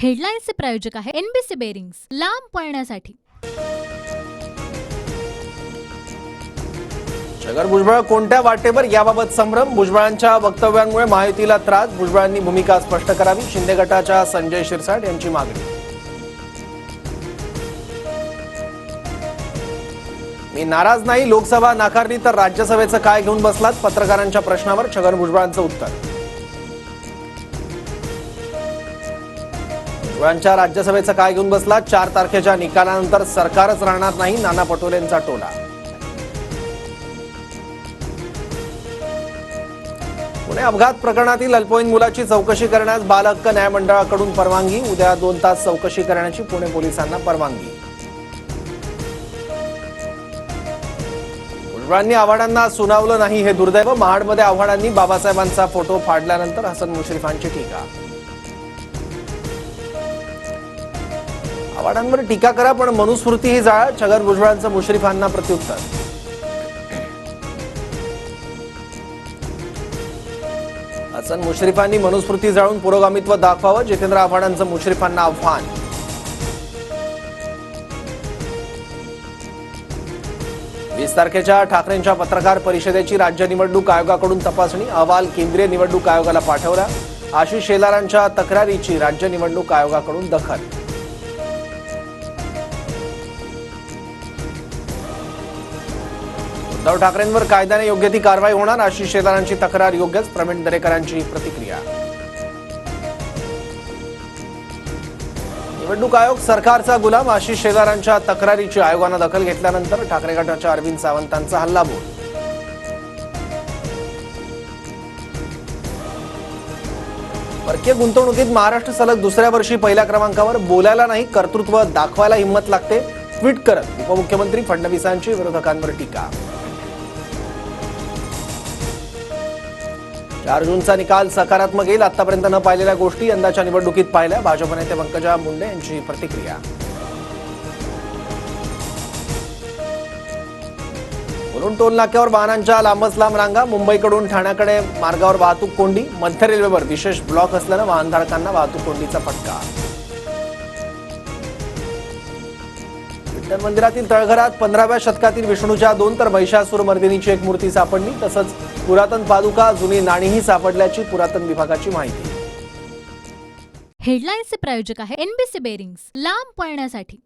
हेडलाईन्सचे प्रायोजक आहे NBC bearings, लांब पळण्यासाठी। छगन भुजबळ कोणत्या वाटेवर याबाबत संभ्रम। भुजबळांच्या वक्तव्यांमुळे महायुतीला त्रास। भुजबळांनी भूमिका स्पष्ट करावी। शिंदे गटाच्या संजय शिरसाट यांची मागणी। मी नाराज नाही, लोकसभा नाकारली तर राज्यसभेचं काय घेऊन बसलात। पत्रकारांच्या प्रश्नावर छगन भुजबळांचं उत्तर। भुजबळांच्या राज्यसभेचं काय घेऊन बसलात। 4 तारखेच्या निकालानंतर सरकारच राहणार नाही, नाना पटोलेंचा टोला। पुणे अपघात प्रकरणातील अल्पवयीन मुलाची चौकशी करण्यास बाल हक्क न्यायमंडळाकडून परवानगी। उद्या 2 तास चौकशी करण्याची पुणे पोलिसांना परवानगी। भुजबळांनी आव्हाडांना सुनावलं नाही हे दुर्दैव। महाडमध्ये आव्हाडांनी बाबासाहेबांचा फोटो फाडल्यानंतर हसन मुश्रीफांची टीका। आव्हाडांवर टीका करा पण मनुस्मृती ही जाळा। छगन भुजबळांचं मुश्रीफांना प्रत्युत्तर। हसन मुश्रीफांनी मनुस्मृती जाळून पुरोगामित्व दाखवावं। जितेंद्र आव्हाडांचं मुश्रीफांना आव्हान। वीस तारखेच्या ठाकरेंच्या पत्रकार परिषदेची राज्य निवडणूक आयोगाकडून तपासणी। अहवाल केंद्रीय निवडणूक आयोगाला पाठवला। आशिष शेलारांच्या तक्रारीची राज्य निवडणूक आयोगाकडून दखल। उद्धव ठाकरेंवर कायद्याने योग्य ती कारवाई होणार। आशिष शेलारांची तक्रार योग्यच, प्रवीण दरेकरांची प्रतिक्रिया। निवडणूक आयोग सरकारचा गुलाम। आशिष शेलारांच्या तक्रारीची आयोगाने दखल घेतल्यानंतर ठाकरे गटाच्या अरविंद सावंतांचा हल्लाबोल। परकीय गुंतवणुकीत महाराष्ट्र सलग दुसऱ्या वर्षी पहिल्या क्रमांकावर। बोलायला नाही, कर्तृत्व दाखवायला हिंमत लागते, ट्विट करत उपमुख्यमंत्री फडणवीसांची विरोधकांवर टीका। 4 जूनचा निकाल सकारात्मक येईल। आतापर्यंत न पाहिलेल्या गोष्टी यंदाच्या निवडणुकीत पाहिल्या। भाजप नेते पंकजा मुंडे यांची प्रतिक्रिया। मुलुंड टोल नाक्यावर वाहनांच्या लांबच लांब रांगा। मुंबईकडून ठाण्याकडे मार्गावर वाहतूक कोंडी। मध्य रेल्वेवर विशेष ब्लॉक असल्यानं वाहनधारकांना वाहतूक कोंडीचा फटका। विठ्ठल मंदिरातील तळघरात 15व्या शतकातील विष्णूच्या 2 तर महिषासूर मर्दिनीची एक मूर्ती सापडली। तसंच पुरातन पादुका, जुनी नाणीही सापडल्याची पुरातन विभागाची माहिती। हेडलाईन्सचे प्रायोजक आहे एनबीसी बेरिंग्स, लांब पळण्यासाठी।